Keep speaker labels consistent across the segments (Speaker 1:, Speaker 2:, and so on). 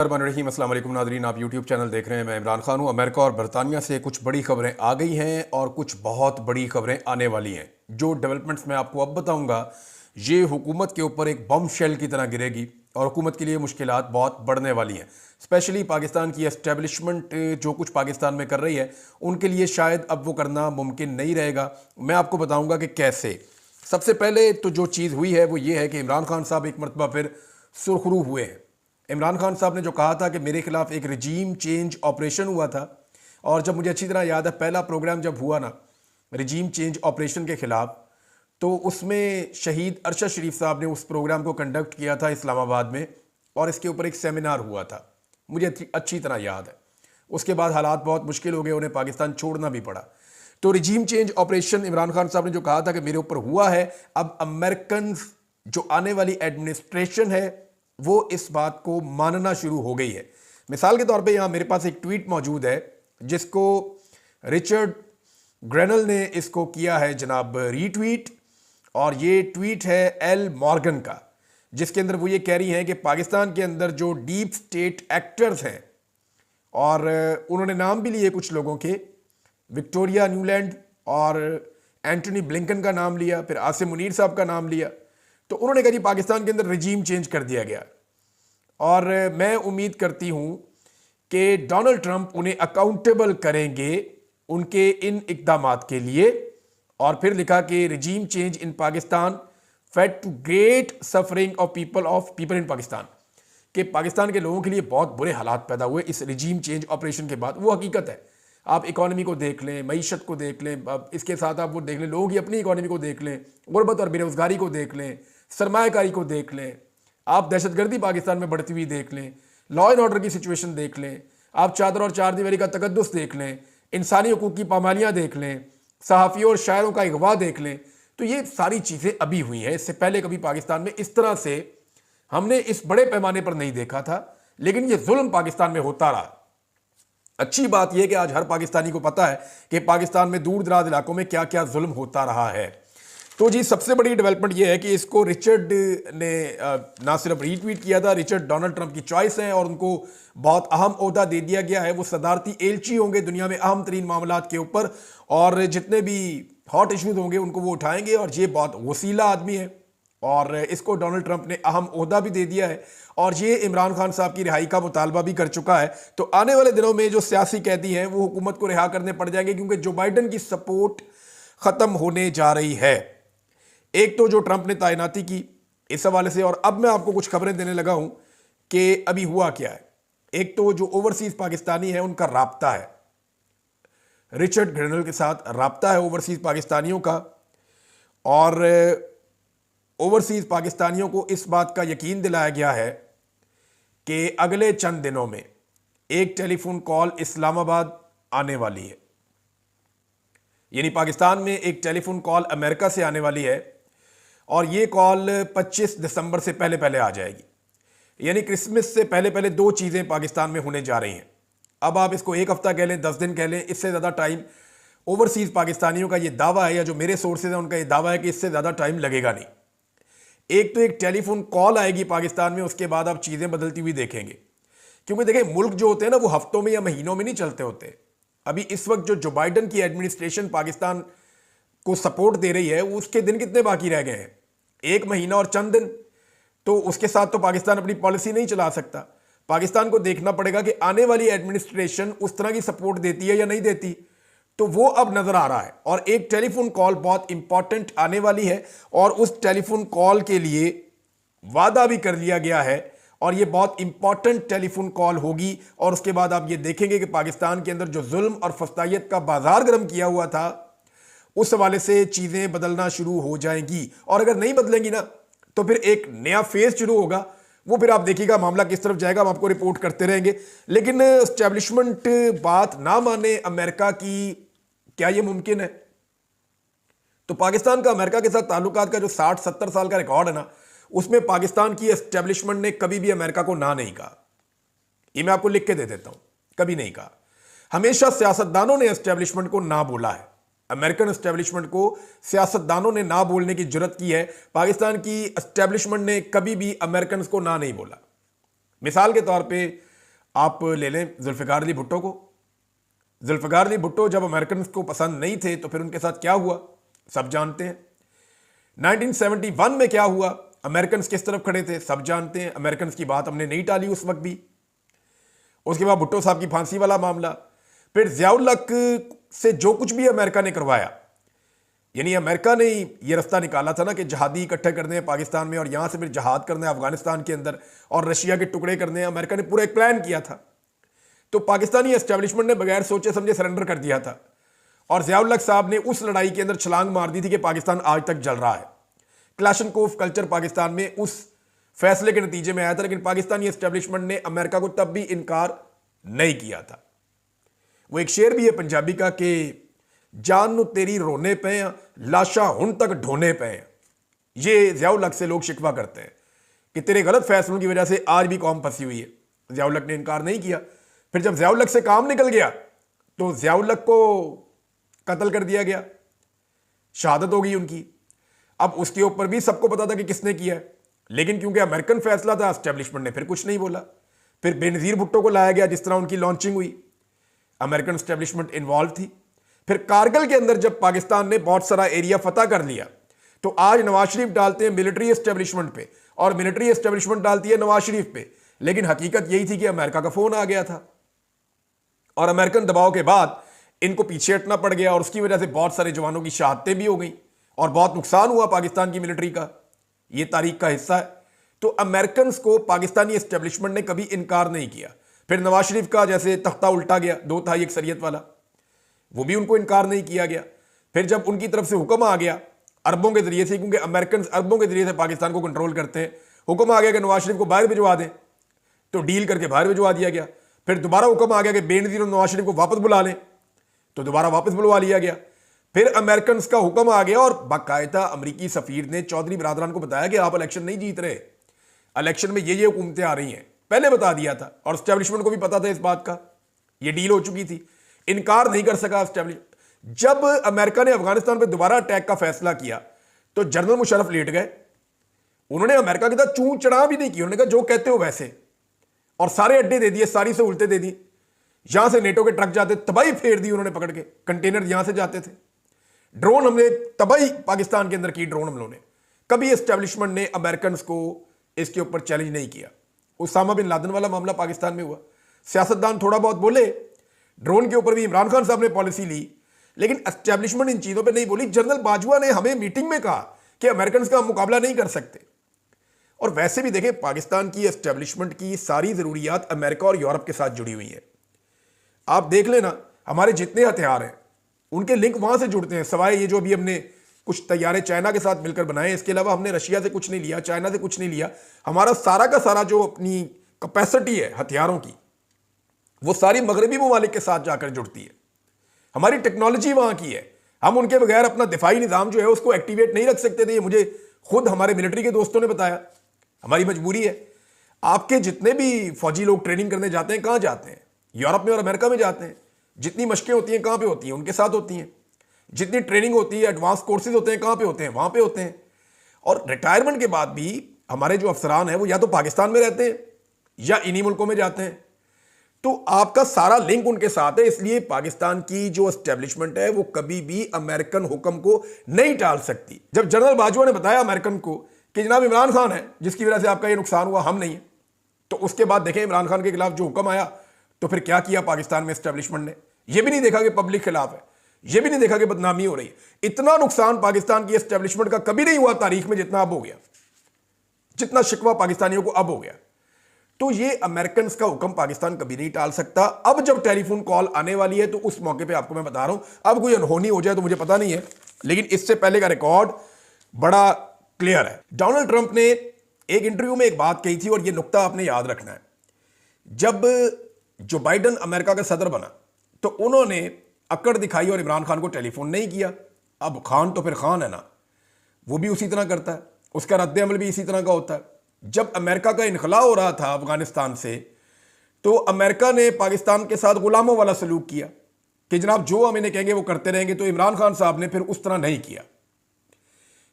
Speaker 1: रहीम अस्सलाम वालेकुम नाज़रीन, आप यूट्यूब चैनल देख रहे हैं। मैं इमरान खान हूँ। अमेरिका और बरतानिया से कुछ बड़ी खबरें आ गई हैं और कुछ बहुत बड़ी खबरें आने वाली हैं। जो डेवलपमेंट्स मैं आपको अब बताऊंगा, ये हुकूमत के ऊपर एक बम शेल की तरह गिरेगी और हुकूमत के लिए मुश्किलात बहुत बढ़ने वाली हैं। स्पेशली पाकिस्तान की एस्टेब्लिशमेंट जो कुछ पाकिस्तान में कर रही है, उनके लिए शायद अब वो करना मुमकिन नहीं रहेगा। मैं आपको बताऊँगा कि कैसे। सबसे पहले तो जो चीज़ हुई है वो ये है कि इमरान खान साहब एक मरतबा फिर सुरखरू हुए हैं। इमरान खान साहब ने जो कहा था कि मेरे खिलाफ एक रिजीम चेंज ऑपरेशन हुआ था, और जब मुझे अच्छी तरह याद है पहला प्रोग्राम जब हुआ ना रिजीम चेंज ऑपरेशन के खिलाफ, तो उसमें शहीद अरशद शरीफ साहब ने उस प्रोग्राम को कंडक्ट किया था इस्लामाबाद में, और इसके ऊपर एक सेमिनार हुआ था, मुझे अच्छी तरह याद है। उसके बाद हालात बहुत मुश्किल हो गए, उन्हें पाकिस्तान छोड़ना भी पड़ा। तो regime change operation Imran Khan साहब ने जो कहा था कि मेरे ऊपर हुआ है, अब अमेरिकन जो आने वाली एडमिनिस्ट्रेशन है वो इस बात को मानना शुरू हो गई है। मिसाल के तौर पे यहाँ मेरे पास एक ट्वीट मौजूद है जिसको रिचर्ड ग्रेनल ने इसको किया है जनाब रीट्वीट, और ये ट्वीट है एल मॉर्गन का, जिसके अंदर वो ये कह रही हैं कि पाकिस्तान के अंदर जो डीप स्टेट एक्टर्स हैं, और उन्होंने नाम भी लिए कुछ लोगों के, विक्टोरिया न्यूलैंड और एंटनी ब्लिंकन का नाम लिया, फिर आसिम मुनीर साहब का नाम लिया। तो उन्होंने कहा जी पाकिस्तान के अंदर रिजीम चेंज कर दिया गया, और मैं उम्मीद करती हूं कि डोनाल्ड ट्रंप उन्हें अकाउंटेबल करेंगे उनके इन इकदामात के लिए। और फिर लिखा कि regime change in Pakistan led to great suffering of people in Pakistan, कि पाकिस्तान के लोगों के लिए बहुत बुरे हालात पैदा हुए इस रिजीम चेंज ऑपरेशन के बाद। वो हकीकत है, आप इकोनॉमी को देख लें, मईशत को देख लें, इसके साथ आप वो देख लें, लोगों की अपनी इकोनॉमी को देख लें, गुर्बत और बेरोजगारी को देख लें, सरमायाकारी को देख लें, आप दहशतगर्दी पाकिस्तान में बढ़ती हुई देख लें, लॉ एंड ऑर्डर की सिचुएशन देख लें, आप चादर और चार दीवारी का तकद्दुस देख लें, इंसानी हकूक की पामालियाँ देख लें, सहाफ़ियों और शायरों का अगवा देख लें। तो ये सारी चीज़ें अभी हुई हैं। इससे पहले कभी पाकिस्तान में इस तरह से हमने इस बड़े पैमाने पर नहीं देखा था, लेकिन ये जुल्म पाकिस्तान में होता रहा। अच्छी बात यह कि आज हर पाकिस्तानी को पता है कि पाकिस्तान में दूर दराज इलाकों में क्या क्या जुल्म होता रहा है। तो जी सबसे बड़ी डेवलपमेंट यह है कि इसको रिचर्ड ने ना सिर्फ रीट्वीट किया था, रिचर्ड डोनाल्ड ट्रंप की चॉइस है और उनको बहुत अहम ओहदा दे दिया गया है। वो सदारती एलची होंगे दुनिया में अहम तरीन मामलात के ऊपर, और जितने भी हॉट इश्यूज होंगे उनको वो उठाएंगे, और ये बहुत वसीला आदमी है और इसको डोनाल्ड ट्रंप ने अहम ओहदा भी दे दिया है, और ये इमरान खान साहब की रिहाई का मुतालबा भी कर चुका है। तो आने वाले दिनों में जो सियासी कैदी हैं वो हुकूमत को रिहा करने पड़ जाएंगे, क्योंकि जो बाइडन की सपोर्ट खत्म होने जा रही है। एक तो जो ट्रंप ने तैनाती की इस हवाले से, और अब मैं आपको कुछ खबरें देने लगा हूं कि अभी हुआ क्या है। एक तो जो ओवरसीज पाकिस्तानी है उनका राब्ता है, रिचर्ड ग्रेनल के साथ राब्ता है ओवरसीज पाकिस्तानियों का, और ओवरसीज पाकिस्तानियों को इस बात का यकीन दिलाया गया है कि अगले चंद दिनों में एक टेलीफोन कॉल इस्लामाबाद आने वाली है। यानी पाकिस्तान में एक टेलीफोन कॉल अमेरिका से आने वाली है, और ये कॉल 25 दिसंबर से पहले पहले आ जाएगी। यानी क्रिसमस से पहले पहले दो चीज़ें पाकिस्तान में होने जा रही हैं। अब आप इसको एक हफ्ता कह लें, 10 दिन कह लें, इससे ज़्यादा टाइम ओवरसीज़ पाकिस्तानियों का ये दावा है, या जो मेरे सोर्सेज हैं उनका ये दावा है कि इससे ज़्यादा टाइम लगेगा नहीं। एक तो एक टेलीफोन कॉल आएगी पाकिस्तान में, उसके बाद आप चीज़ें बदलती हुई देखेंगे। क्योंकि देखें, मुल्क जो होते हैं ना वो हफ्तों में या महीनों में नहीं चलते होते। अभी इस वक्त जो बाइडन की एडमिनिस्ट्रेशन पाकिस्तान को सपोर्ट दे रही है, उसके दिन कितने बाकी रह गए हैं? 1 महीना और चंद दिन। तो उसके साथ तो पाकिस्तान अपनी पॉलिसी नहीं चला सकता। पाकिस्तान को देखना पड़ेगा कि आने वाली एडमिनिस्ट्रेशन उस तरह की सपोर्ट देती है या नहीं देती। तो वो अब नजर आ रहा है, और एक टेलीफोन कॉल बहुत इंपॉर्टेंट आने वाली है, और उस टेलीफोन कॉल के लिए वादा भी कर लिया गया है, और ये बहुत इंपॉर्टेंट टेलीफोन कॉल होगी। और उसके बाद आप ये देखेंगे कि पाकिस्तान के अंदर जो जुल्म और फस्तायत का बाजार गर्म किया हुआ था, उस हवाले से चीजें बदलना शुरू हो जाएंगी। और अगर नहीं बदलेंगी ना, तो फिर एक नया फेज शुरू होगा। वो फिर आप देखिएगा मामला किस तरफ जाएगा, हम आपको रिपोर्ट करते रहेंगे। लेकिन एस्टेब्लिशमेंट बात ना माने अमेरिका की, क्या यह मुमकिन है? तो पाकिस्तान का अमेरिका के साथ ताल्लुकात का जो 60-70 साल का रिकॉर्ड है ना, उसमें पाकिस्तान की एस्टेब्लिशमेंट ने कभी भी अमेरिका को ना नहीं कहा। ये मैं आपको लिख के दे देता हूं, कभी नहीं कहा। हमेशा सियासतदानों ने एस्टेब्लिशमेंट को ना बोला है। अमेरिकन एस्टेब्लिशमेंट को सियासतदानों ने ना बोलने की जुर्रत की है। पाकिस्तान की एस्टेब्लिशमेंट ने कभी भी अमेरिकन को ना नहीं बोला। मिसाल के तौर पे आप ले लें जुल्फ़िकार अली भुट्टो को। जुल्फ़िकार अली भुट्टो जब अमेरिकन को पसंद नहीं थे तो फिर उनके साथ क्या हुआ सब जानते हैं। 1971 में क्या हुआ, अमेरिकन किस तरफ खड़े थे सब जानते हैं। अमेरिकन की बात हमने नहीं टाली उस वक्त भी। उसके बाद भुट्टो साहब की फांसी वाला मामला, फिर ज़ियाउल हक से जो कुछ भी अमेरिका ने करवाया, यानी अमेरिका ने ये रास्ता निकाला था ना कि जहादी इकट्ठे करने हैं पाकिस्तान में और यहां से फिर जहाद करना है अफगानिस्तान के अंदर और रशिया के टुकड़े करने हैं। अमेरिका ने पूरा एक प्लान किया था, तो पाकिस्तानी एस्टेब्लिशमेंट ने बगैर सोचे समझे सरेंडर कर दिया था और ज़ियाउल हक साहब ने उस लड़ाई के अंदर छलांग मार दी थी कि पाकिस्तान आज तक जल रहा है। क्लाशनकोफ कल्चर पाकिस्तान में उस फैसले के नतीजे में आया था, लेकिन पाकिस्तानी एस्टेब्लिशमेंट ने अमेरिका को तब भी इनकार नहीं किया था। वो एक शेर भी है पंजाबी का कि जान नू तेरी रोने पे लाशा हुन तक ढोने पे। ये ज़ियाउल हक से लोग शिकवा करते हैं कि तेरे गलत फैसलों की वजह से आज भी कौम फंसी हुई है। ज़ियाउल हक ने इनकार नहीं किया। फिर जब ज़ियाउल हक से काम निकल गया तो ज़ियाउल हक को कत्ल कर दिया गया, शहादत हो गई उनकी। अब उसके ऊपर भी सबको पता था कि किसने किया है, लेकिन क्योंकि अमेरिकन फैसला था एस्टेब्लिशमेंट ने फिर कुछ नहीं बोला। फिर बेनज़ीर भुट्टो को लाया गया, जिस तरह उनकी लॉन्चिंग हुई अमेरिकन एस्टेब्लिशमेंट इन्वॉल्व थी। फिर कारगिल के अंदर जब पाकिस्तान ने बहुत सारा एरिया फतह कर लिया तो आज नवाज शरीफ डालते हैं मिलिट्री एस्टेब्लिशमेंट पे और मिलिट्री एस्टेब्लिशमेंट डालती है नवाज शरीफ पे, लेकिन हकीकत यही थी कि अमेरिका का फोन आ गया था और अमेरिकन दबाव के बाद इनको पीछे हटना पड़ गया और उसकी वजह से बहुत सारे जवानों की शहादतें भी हो गई और बहुत नुकसान हुआ पाकिस्तान की मिलिट्री का। यह तारीख का हिस्सा है। तो अमेरिकन को पाकिस्तानी एस्टेब्लिशमेंट ने कभी इनकार नहीं किया। फिर नवाज शरीफ का जैसे तख्ता उल्टा गया 2 तिहाई अक्सरियत वाला, वो भी उनको इनकार नहीं किया गया। फिर जब उनकी तरफ से हुक्म आ गया अरबों के जरिए से, क्योंकि अमेरिकन अरबों के जरिए से पाकिस्तान को कंट्रोल करते हैं, हुक्म आ गया कि नवाज शरीफ को बाहर भिजवा दें, तो डील करके बाहर भिजवा दिया गया। फिर दोबारा हुक्म आ गया कि बेनज़ीर और नवाज शरीफ को वापस बुला लें, तो दोबारा वापस बुलवा लिया गया। फिर अमेरिकन का हुक्म आ गया और बाकायदा अमरीकी सफीर ने चौधरी बरादरान को बताया कि आप इलेक्शन नहीं जीत रहे, इलेक्शन में ये हुकूमतें आ रही हैं, पहले बता दिया था और एस्टेब्लिशमेंट को भी पता था इस बात का, ये डील हो चुकी थी। इनकार नहीं कर सका एस्टेब्लिशमेंट। जब अमेरिका ने अफगानिस्तान पर दोबारा अटैक का फैसला किया तो जनरल मुशर्रफ लेट गए। उन्होंने अमेरिका के साथ चूं चढ़ा भी नहीं की, उन्होंने कहा जो कहते हो वैसे, और सारे अड्डे दे दिए, सारी सहूलतें दे दी। यहां से नेटो के ट्रक जाते, तबाही फेर दी उन्होंने पकड़ के, कंटेनर यहां से जाते थे। ड्रोन हमले, तबाही पाकिस्तान के अंदर की ड्रोन हमलों ने। कभी एस्टेब्लिशमेंट ने अमेरिकन को इसके ऊपर चैलेंज नहीं किया। उसामा बिन लादेन वाला मामला पाकिस्तान में हुआ, सियासतदान थोड़ा बहुत बोले, ड्रोन के ऊपर भी इमरान खान साहब ने पॉलिसी ली, लेकिन एस्टेब्लिशमेंट इन चीजों पे नहीं बोली। जनरल बाजवा ने हमें मीटिंग में कहा कि अमेरिकन का मुकाबला नहीं कर सकते। और वैसे भी देखें, पाकिस्तान की एस्टेब्लिशमेंट की सारी जरूरियात अमेरिका और यूरोप के साथ जुड़ी हुई है। आप देख लेना, हमारे जितने हथियार हैं उनके लिंक वहां से जुड़ते हैं, सवाए ये जो अभी हमने कुछ तैयारे चाइना के साथ मिलकर बनाए, इसके अलावा हमने रशिया से कुछ नहीं लिया, चाइना से कुछ नहीं लिया। हमारा सारा का सारा जो अपनी कैपेसिटी है हथियारों की, वो सारी मगरबी ममालिक के साथ जाकर जुड़ती है। हमारी टेक्नोलॉजी वहां की है, हम उनके बगैर अपना दिफाई निज़ाम जो है उसको एक्टिवेट नहीं रख सकते थे। ये मुझे खुद हमारे मिलिट्री के दोस्तों ने बताया, हमारी मजबूरी है। आपके जितने भी फौजी लोग ट्रेनिंग करने जाते हैं, कहां जाते हैं? यूरोप में और अमेरिका में जाते हैं। जितनी मशकें होती हैं कहां पे होती हैं? उनके साथ होती हैं। जितनी ट्रेनिंग होती है, एडवांस कोर्सेज होते हैं, कहां पे होते हैं? वहां पे होते हैं। और रिटायरमेंट के बाद भी हमारे जो अफसरान हैं वो या तो पाकिस्तान में रहते हैं या इन्हीं मुल्कों में जाते हैं। तो आपका सारा लिंक उनके साथ है। इसलिए पाकिस्तान की जो एस्टेब्लिशमेंट है वो कभी भी अमेरिकन हुक्म को नहीं टाल सकती। जब जनरल बाजवा ने बताया अमेरिकन को कि जनाब इमरान खान है जिसकी वजह से आपका ये नुकसान हुआ, हम नहीं है, तो उसके बाद देखें इमरान खान के खिलाफ जो हुक्म आया, तो फिर क्या किया पाकिस्तान में एस्टेब्लिशमेंट ने? यह भी नहीं देखा कि पब्लिक खिलाफ है, यह भी नहीं देखा कि बदनामी हो रही है। इतना नुकसान पाकिस्तान की एस्टेब्लिशमेंट का कभी नहीं हुआ तारीख में जितना अब हो गया, जितना शिकवा पाकिस्तानियों को अब हो गया। तो ये अमेरिकन का हुक्म पाकिस्तान कभी नहीं टाल सकता। अब जब टेलीफोन कॉल आने वाली है तो उस मौके पे आपको मैं बता रहा हूं, अब कोई अनहोनी हो जाए तो मुझे पता नहीं है, लेकिन इससे पहले का रिकॉर्ड बड़ा क्लियर है। डोनाल्ड ट्रंप ने एक इंटरव्यू में एक बात कही थी और यह नुक्ता आपने याद रखना है। जब जो बाइडन अमेरिका का सदर बना तो उन्होंने अकड़ दिखाई और इमरान खान को टेलीफोन नहीं किया। अब खान तो फिर खान है ना, वो भी उसी तरह करता है, उसका रद्द-ए-अमल भी इसी तरह का होता है। जब अमेरिका का इनखला हो रहा था अफगानिस्तान से, तो अमेरिका ने पाकिस्तान के साथ गुलामों वाला सलूक किया कि जनाब जो हम इन्हें कहेंगे वो करते रहेंगे। तो इमरान खान साहब ने फिर उस तरह नहीं किया,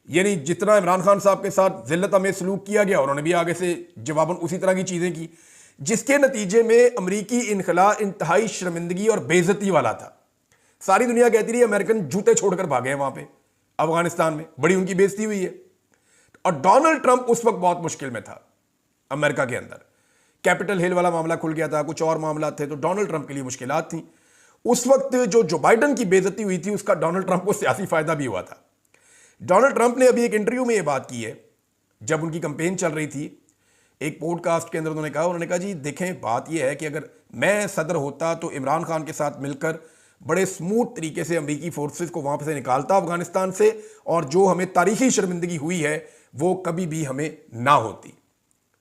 Speaker 1: यानी जितना इमरान खान साहब के साथ जिल्लत में सलूक किया गया, उन्होंने भी आगे से जवाबन उसी तरह की चीज़ें की। जिसके नतीजे में अमरीकी इनखला इंतहाई शर्मिंदगी और बेइज्जती वाला था। सारी दुनिया कहती रही अमेरिकन जूते छोड़कर भागे हैं वहां पे अफगानिस्तान में, बड़ी उनकी बेइज्जती हुई है। और डोनाल्ड ट्रंप उस वक्त बहुत मुश्किल में था अमेरिका के अंदर। कैपिटल हिल वाला मामला खुल गया था, कुछ और मामला थे, तो डोनाल्ड ट्रंप के लिए मुश्किलात थी। उस वक्त जो बाइडन की बेइज्जती हुई थी उसका डोनाल्ड ट्रंप को सियासी फायदा भी हुआ था। डोनाल्ड ट्रंप ने अभी एक इंटरव्यू में यह बात की है, जब उनकी कैंपेन चल रही थी, एक पॉडकास्ट के अंदर उन्होंने कहा जी देखें, बात यह है कि अगर मैं सदर होता तो इमरान खान के साथ मिलकर बड़े स्मूथ तरीके से अमरीकी फोर्सेस को वहां से निकालता अफगानिस्तान से, और जो हमें तारीखी शर्मिंदगी हुई है वो कभी भी हमें ना होती।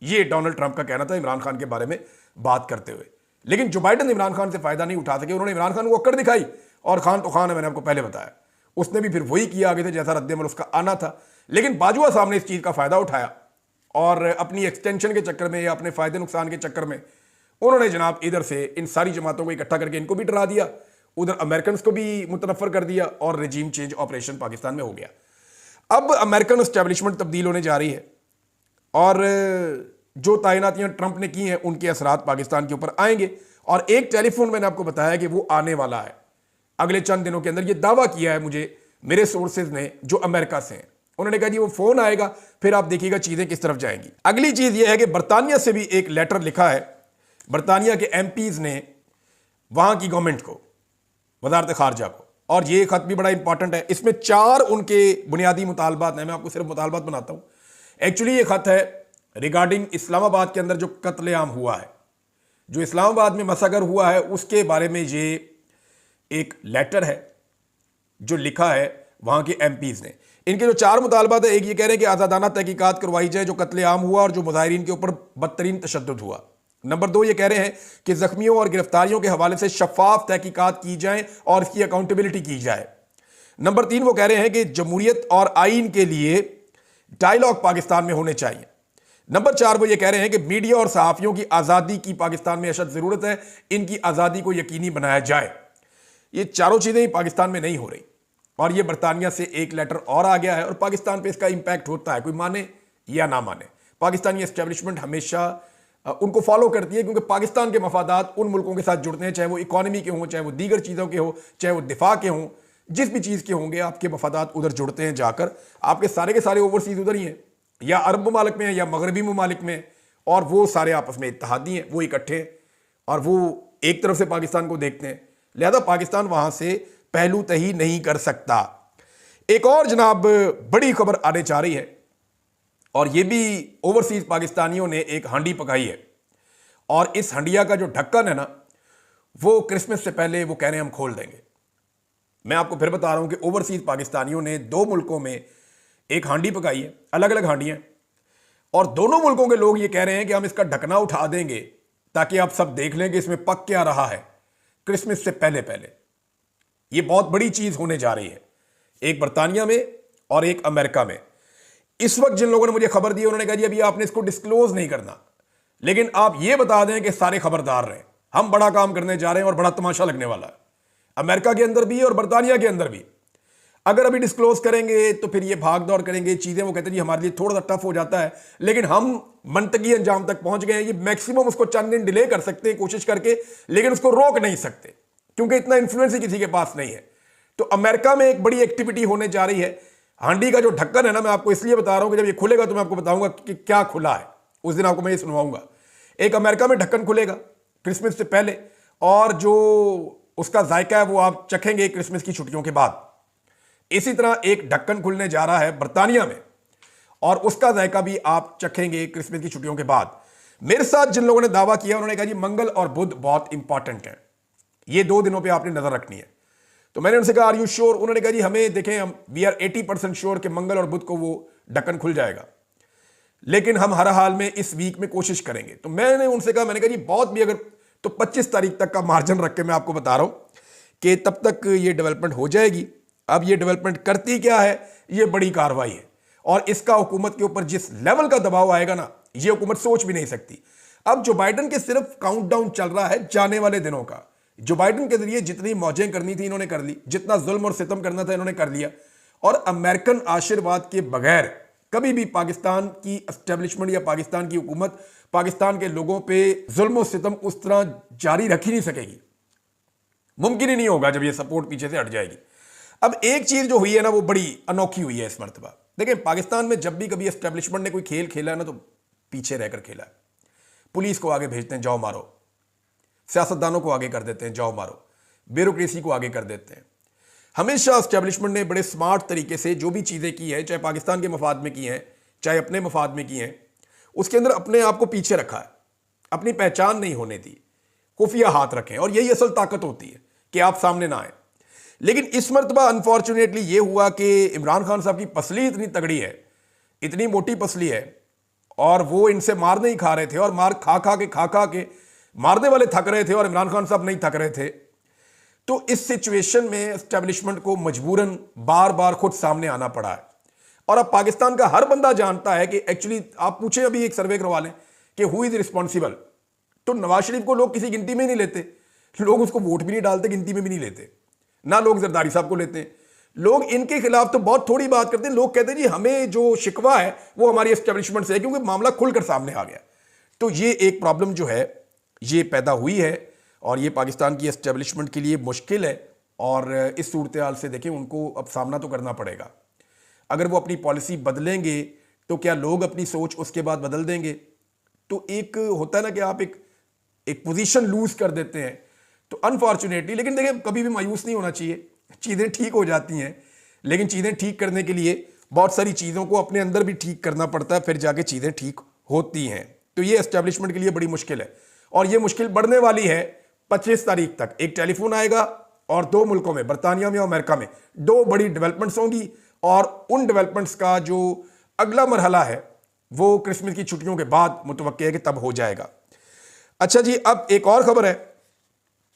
Speaker 1: ये डोनाल्ड ट्रंप का कहना था इमरान खान के बारे में बात करते हुए। लेकिन जो बाइडन इमरान खान से फायदा नहीं उठा सके, उन्होंने इमरान खान को अक्कड़ दिखाई, और खान तो खान है, मैंने आपको पहले बताया, उसने भी फिर वही किया आगे से जैसा रद्देमल उसका आना था। लेकिन बाजुआ साहब ने इस चीज का फायदा उठाया और अपनी एक्सटेंशन के चक्कर में या अपने फायदे नुकसान के चक्कर में उन्होंने जनाब इधर से इन सारी जमातों को इकट्ठा करके इनको भी डरा दिया, उधर अमेरिकन को भी मुतनफर कर दिया, और रजीम चेंज ऑपरेशन पाकिस्तान में हो गया। अब अमेरिकन एस्टेब्लिशमेंट तब्दील होने जा रही है, और जो तैनातियां ट्रंप ने की हैं उनके असरात पाकिस्तान के ऊपर आएंगे। और एक टेलीफोन मैंने आपको बताया कि वो आने वाला है अगले चंद दिनों के अंदर। ये दावा किया है मुझे मेरे सोर्सेज ने जो अमेरिका से हैं। उन्होंने कहा जी वो फोन आएगा, फिर आप देखिएगा चीजें किस तरफ जाएंगी। अगली चीज ये है कि बरतानिया से भी एक लेटर लिखा है, बरतानिया के एमपीज ने वहां की गवर्नमेंट को, वजारत खारजा को, और ये खत भी बड़ा इंपॉर्टेंट है। इसमें 4 उनके बुनियादी मुतालबात हैं, मैं आपको सिर्फ मुतालबात बनाता हूं। एक्चुअली ये खत है रिगार्डिंग इस्लामाबाद के अंदर जो कत्लेआम हुआ है, जो इस्लामाबाद में मसगर हुआ है, उसके बारे में ये एक लेटर है जो लिखा है वहां के एमपीज ने। इनके जो 4 मुतालबात है, एक ये कह रहे हैं कि आज़ादाना तहकीकात करवाई जाए जो कत्लेआम हुआ और जो मुजाहिरीन के ऊपर बदतरीन तशद्दुद हुआ। नंबर 2 ये कह रहे हैं कि जख्मियों और गिरफ्तारियों के हवाले से शफाफ तहकीकात की जाए और इसकी अकाउंटेबिलिटी की जाए। नंबर 3 वो कह रहे हैं कि जमहूरियत और आइन के लिए डायलॉग पाकिस्तान में होने चाहिए। नंबर 4 वो ये कह रहे हैं कि मीडिया और सहाफ़ियों की आज़ादी की पाकिस्तान में अशद ज़रूरत है, इनकी आज़ादी को यकीनी बनाया जाए। ये चारों चीज़ें ही पाकिस्तान में नहीं हो रही, और ये बरतानिया से एक लेटर और आ गया है, और पाकिस्तान पे इसका इंपैक्ट होता है, कोई माने या ना माने। पाकिस्तानी एस्टेब्लिशमेंट हमेशा उनको फॉलो करती है, क्योंकि पाकिस्तान के मफादात उन मुल्कों के साथ जुड़ते हैं, चाहे वो इकॉनमी के हों, चाहे वो दीगर चीज़ों के हो, चाहे वो दिफा के हों, जिस भी चीज़ के होंगे आपके मफादात उधर जुड़ते हैं जाकर। आपके सारे के सारे ओवरसीज उधर ही हैं, या अरब ममालिक में या मगरबी ममालिक में, और वो सारे आपस में इत्तेहादी हैं, वो इकट्ठे हैं और वो एक तरफ से पाकिस्तान को देखते हैं। लिहाजा पाकिस्तान वहां से पहलू तही नहीं कर सकता। एक और जनाब बड़ी खबर आने जा रही है, और ये भी ओवरसीज पाकिस्तानियों ने एक हांडी पकाई है, और इस हंडिया का जो ढक्कन है ना, वो क्रिसमस से पहले वो कह रहे हैं हम खोल देंगे। मैं आपको फिर बता रहा हूं कि ओवरसीज पाकिस्तानियों ने 2 मुल्कों में एक हांडी पकाई है, अलग अलग हांडियां, और दोनों मुल्कों के लोग ये कह रहे हैं कि हम इसका ढकना उठा देंगे ताकि आप सब देख लें कि इसमें पक क्या रहा है क्रिसमस से पहले पहले। ये बहुत बड़ी चीज होने जा रही है, एक बरतानिया में और एक अमेरिका में। इस वक्त जिन लोगों ने मुझे खबर दी उन्होंने कहा जी अभी आपने इसको डिस्क्लोज नहीं करना, लेकिन आप ये बता दें कि सारे खबरदार रहें, हम बड़ा काम करने जा रहे हैं और बड़ा तमाशा लगने वाला है, अमेरिका के अंदर भी और बरतानिया के अंदर भी। अगर अभी डिस्क्लोज करेंगे तो फिर ये भाग दौड़ करेंगे, चीजें वो कहते हैं जी हमारे लिए थोड़ा सा टफ हो जाता है, लेकिन हम मंतकी अंजाम तक पहुंच गए हैं। ये मैक्सिमम उसको चंद दिन डिले कर सकते हैं कोशिश करके, लेकिन उसको रोक नहीं सकते क्योंकि इतना इन्फ्लुएंस ही किसी के पास नहीं है। तो अमेरिका में एक बड़ी एक्टिविटी होने जा रही है। हांडी का जो ढक्कन है ना, मैं आपको इसलिए बता रहा हूं कि जब ये खुलेगा तो मैं आपको बताऊंगा कि क्या खुला है, उस दिन आपको मैं ये सुनवाऊंगा। एक अमेरिका में ढक्कन खुलेगा क्रिसमस से पहले, और जो उसका जायका है वो आप चखेंगे क्रिसमस की छुट्टियों के बाद। इसी तरह एक ढक्कन खुलने जा रहा है बरतानिया में, और उसका जायका भी आप चखेंगे क्रिसमस की छुट्टियों के बाद। मेरे साथ जिन लोगों ने दावा किया उन्होंने कहा जी मंगल और बुध बहुत इंपॉर्टेंट है, ये 2 दिनों पे आपने नजर रखनी है। तो मैंने उनसे कहा आर यू श्योर? उन्होंने कहा जी हमें देखें, हम वी आर 80% श्योर कि मंगल और बुध को वो ढक्कन खुल जाएगा, लेकिन हम हर हाल में इस वीक में कोशिश करेंगे। तो मैंने उनसे कहा, मैंने कहा जी बहुत भी अगर तो 25 तारीख तक का मार्जिन रख के मैं आपको बता रहा हूं कि तब तक ये डेवलपमेंट हो जाएगी। अब ये डेवलपमेंट करती क्या है, ये बड़ी कार्रवाई है, और इसका हुकूमत के ऊपर जिस लेवल का दबाव आएगा ना, ये हुकूमत सोच भी नहीं सकती। अब जो बाइडन के सिर्फ काउंटडाउन चल रहा है जाने वाले दिनों का। जो बाइडन के जरिए जितनी मौजें करनी थी इन्होंने कर ली, जितना जुल्म और सितम करना था इन्होंने कर लिया, और अमेरिकन आशीर्वाद के बगैर कभी भी पाकिस्तान की एस्टेब्लिशमेंट या पाकिस्तान की हुकूमत पाकिस्तान के लोगों पे जुल्म और सितम उस तरह जारी रख ही नहीं सकेगी। मुमकिन ही नहीं होगा जब ये सपोर्ट पीछे से हट जाएगी। अब एक चीज जो हुई है ना, वो बड़ी अनोखी हुई है इस मरतबा। देखिए, पाकिस्तान में जब भी कभी एस्टेब्लिशमेंट ने कोई खेल खेला है ना, तो पीछे रहकर खेला है। पुलिस को आगे भेजते हैं, जाओ मारो। सियासतदानों को आगे कर देते हैं, जाओ मारो। ब्यूरोक्रेसी को आगे कर देते हैं। हमेशा एस्टेब्लिशमेंट ने बड़े स्मार्ट तरीके से जो भी चीज़ें की हैं, चाहे पाकिस्तान के मफाद में की हैं, चाहे अपने मफाद में की हैं, उसके अंदर अपने आप को पीछे रखा है, अपनी पहचान नहीं होने दी, खुफिया हाथ रखें। और यही असल ताकत होती है कि आप सामने ना आए। लेकिन इस मरतबा अनफॉर्चुनेटली ये हुआ कि इमरान खान साहब की पसली इतनी तगड़ी है, इतनी मोटी पसली है, और वो इनसे मार नहीं खा रहे थे, और मार खा खा के मारने वाले थक रहे थे और इमरान खान साहब नहीं थक रहे थे। तो इस सिचुएशन में एस्टेब्लिशमेंट को मजबूरन बार बार खुद सामने आना पड़ा है। और अब पाकिस्तान का हर बंदा जानता है कि एक्चुअली, आप पूछें अभी एक सर्वे करवा लें कि हु इज रिस्पॉन्सिबल, तो नवाज शरीफ को लोग किसी गिनती में नहीं लेते, लोग उसको वोट भी नहीं डालते, गिनती में भी नहीं लेते। ना लोग जरदारी साहब को लेते हैं। लोग इनके खिलाफ तो बहुत थोड़ी बात करते हैं। लोग कहते हैं जी हमें जो शिकवा है वो हमारी एस्टेब्लिशमेंट से है, क्योंकि मामला खुलकर सामने आ गया। तो ये एक प्रॉब्लम जो है ये पैदा हुई है, और ये पाकिस्तान की एस्टेब्लिशमेंट के लिए मुश्किल है। और इस सूरत हाल से देखें, उनको अब सामना तो करना पड़ेगा। अगर वो अपनी पॉलिसी बदलेंगे तो क्या लोग अपनी सोच उसके बाद बदल देंगे? तो एक होता है ना कि आप एक पोजीशन लूज कर देते हैं, तो अनफॉर्चुनेटली। लेकिन देखिए, कभी भी मायूस नहीं होना चाहिए, चीज़ें ठीक हो जाती हैं। लेकिन चीज़ें ठीक करने के लिए बहुत सारी चीज़ों को अपने अंदर भी ठीक करना पड़ता है, फिर जाके चीज़ें ठीक होती हैं। तो ये एस्टेब्लिशमेंट के लिए बड़ी मुश्किल है, और ये मुश्किल बढ़ने वाली है। 25 तारीख तक एक टेलीफोन आएगा, और 2 मुल्कों में, बरतानिया में और अमेरिका में, 2 बड़ी डेवलपमेंट्स होंगी। और उन डेवलपमेंट्स का जो अगला मरहला है वो क्रिसमस की छुट्टियों के बाद मुतवक्की है कि तब हो जाएगा। अच्छा जी, अब एक और खबर है,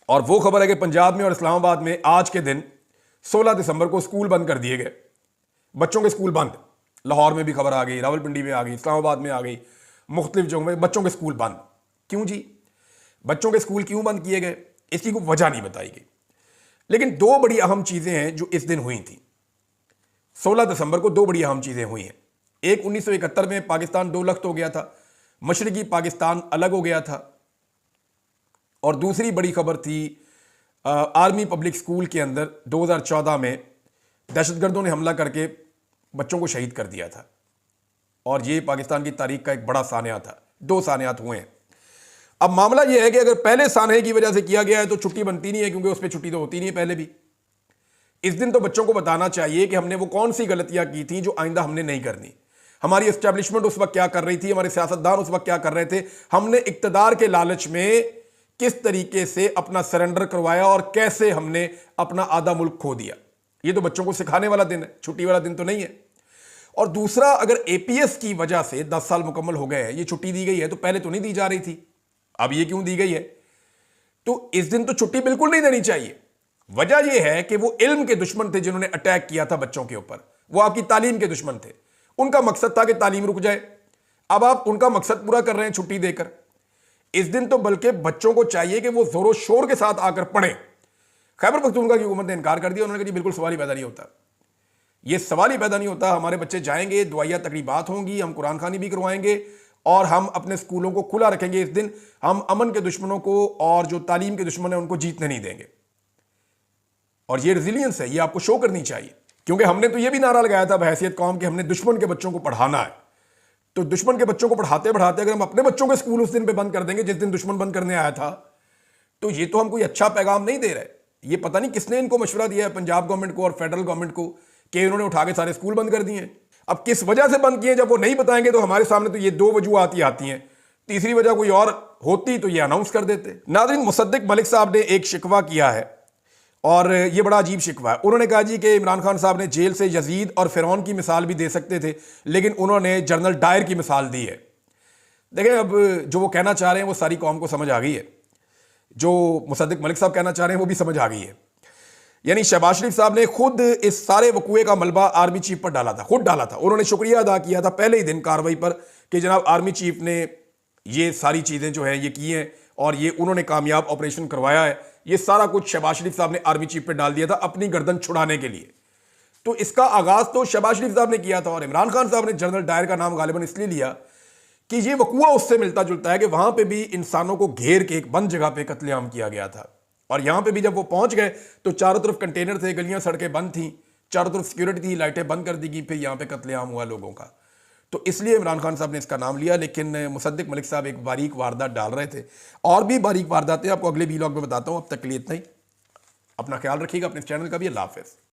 Speaker 1: और वो खबर है कि पंजाब में और इस्लामाबाद में आज के दिन 16 दिसंबर को स्कूल बंद कर दिए गए। बच्चों के स्कूल बंद। लाहौर में भी खबर आ गई, रावलपिंडी में आ गई, इस्लामाबाद में आ गई, मुख्तलिफ जगहों में बच्चों के स्कूल बंद। क्यों जी? बच्चों के स्कूल क्यों बंद किए गए, इसकी कोई वजह नहीं बताई गई। लेकिन 2 बड़ी अहम चीज़ें हैं जो इस दिन हुई थी। 16 दिसंबर को 2 बड़ी अहम चीज़ें हुई हैं। एक 1971 में पाकिस्तान 2 लख्त हो गया था, मशरकी पाकिस्तान अलग हो गया था। और दूसरी बड़ी खबर थी आर्मी पब्लिक स्कूल के अंदर 2014 में दहशतगर्दों ने हमला करके बच्चों को शहीद कर दिया था। और ये पाकिस्तान की तारीख का एक बड़ा सानिया था। 2 सानियात हुए हैं। अब मामला ये है कि अगर पहले सानहे की वजह से किया गया है तो छुट्टी बनती नहीं है, क्योंकि उस पर छुट्टी तो होती नहीं है पहले भी। इस दिन तो बच्चों को बताना चाहिए कि हमने वो कौन सी गलतियां की थी जो आइंदा हमने नहीं करनी। हमारी एस्टेब्लिशमेंट उस वक्त क्या कर रही थी, हमारे सियासतदान उस वक्त क्या कर रहे थे, हमने इक्तदार के लालच में किस तरीके से अपना सरेंडर करवाया और कैसे हमने अपना आधा मुल्क खो दिया। ये तो बच्चों को सिखाने वाला दिन है, छुट्टी वाला दिन तो नहीं है। और दूसरा, अगर एपीएस की वजह से 10 साल मुकम्मल हो गए हैं, ये छुट्टी दी गई है, तो पहले तो नहीं दी जा रही थी, अब ये क्यों दी गई है? तो इस दिन तो छुट्टी बिल्कुल नहीं देनी चाहिए। वजह यह है कि वो इल्म के दुश्मन थे जिन्होंने अटैक किया था बच्चों के ऊपर, वो आपकी तालीम के दुश्मन थे। उनका मकसद था कि तालीम रुक जाए। अब आप उनका मकसद पूरा कर रहे हैं छुट्टी देकर। इस दिन तो बल्कि बच्चों को चाहिए कि वो जोरों शोर के साथ आकर पढ़ें। खैबर पख्तूनख्वा की हुकूमत ने इनकार कर दिया। उन्होंने कहा बिल्कुल सवाल ही पैदा नहीं होता, ये सवाल ही पैदा नहीं होता। हमारे बच्चे जाएंगे, दुआया तकरीबात होंगी, हम कुरान खानी भी करवाएंगे, और हम अपने स्कूलों को खुला रखेंगे। इस दिन हम अमन के दुश्मनों को और जो तालीम के दुश्मन है उनको जीतने नहीं देंगे। और ये रेजिलियंस है, ये आपको शो करनी चाहिए। क्योंकि हमने तो ये भी नारा लगाया था बहैसियत कौम कि हमने दुश्मन के बच्चों को पढ़ाना है। तो दुश्मन के बच्चों को पढ़ाते पढ़ाते अगर हम अपने बच्चों के स्कूल उस दिन पे बंद कर देंगे जिस दिन दुश्मन बंद करने आया था, तो ये तो हम कोई अच्छा पैगाम नहीं दे रहे। ये पता नहीं किसने इनको मशवरा दिया है, पंजाब गवर्नमेंट को और फेडरल गवर्नमेंट को, कि इन्होंने उठा के सारे स्कूल बंद कर दिए। अब किस वजह से बंद किए, जब वो नहीं बताएंगे तो हमारे सामने तो ये 2 वजूहात ही आती हैं। तीसरी वजह कोई और होती तो ये अनाउंस कर देते। नाज़रीन, मुसद्दिक मलिक साहब ने एक शिकवा किया है, और ये बड़ा अजीब शिकवा है। उन्होंने कहा जी कि इमरान खान साहब ने जेल से यजीद और फिरौन की मिसाल भी दे सकते थे, लेकिन उन्होंने जनरल डायर की मिसाल दी है। देखें, अब जो वो कहना चाह रहे हैं वो सारी कौम को समझ आ गई है। जो मुसद्दिक मलिक साहब कहना चाह रहे हैं वो भी समझ आ गई है। यानी शहबाज शरीफ साहब ने खुद इस सारे वकूए का मलबा आर्मी चीफ पर डाला था, खुद डाला था। उन्होंने शुक्रिया अदा किया था पहले ही दिन कार्रवाई पर कि जनाब आर्मी चीफ ने ये सारी चीज़ें जो है ये की हैं, और ये उन्होंने कामयाब ऑपरेशन करवाया है। ये सारा कुछ शहबाज शरीफ साहब ने आर्मी चीफ पे डाल दिया था अपनी गर्दन छुड़ाने के लिए। तो इसका आगाज तो शहबाज शरीफ साहब ने किया था और इमरान खान साहब ने जनरल डायर का नाम गालिबन इसलिए लिया कि ये वकूआ उससे मिलता जुलता है कि वहां पे भी इंसानों को घेर के एक बंद जगह पे कत्लेआम किया गया था। और यहां पे भी जब वो पहुंच गए तो चारों तरफ कंटेनर थे, गलियां सड़कें बंद थी, चारों तरफ सिक्योरिटी थी, लाइटें बंद कर दी गई, फिर यहां पे कत्लेआम हुआ लोगों का। तो इसलिए इमरान खान साहब ने इसका नाम लिया। लेकिन मुसद्दिक मलिक साहब एक बारीक वारदात डाल रहे थे, और भी बारीक वारदातें आपको अगले व्लॉग में बताता हूं। अब तक के लिए इतना ही। अपना ख्याल रखिएगा, अपने चैनल का भी। अल्लाह हाफिज़।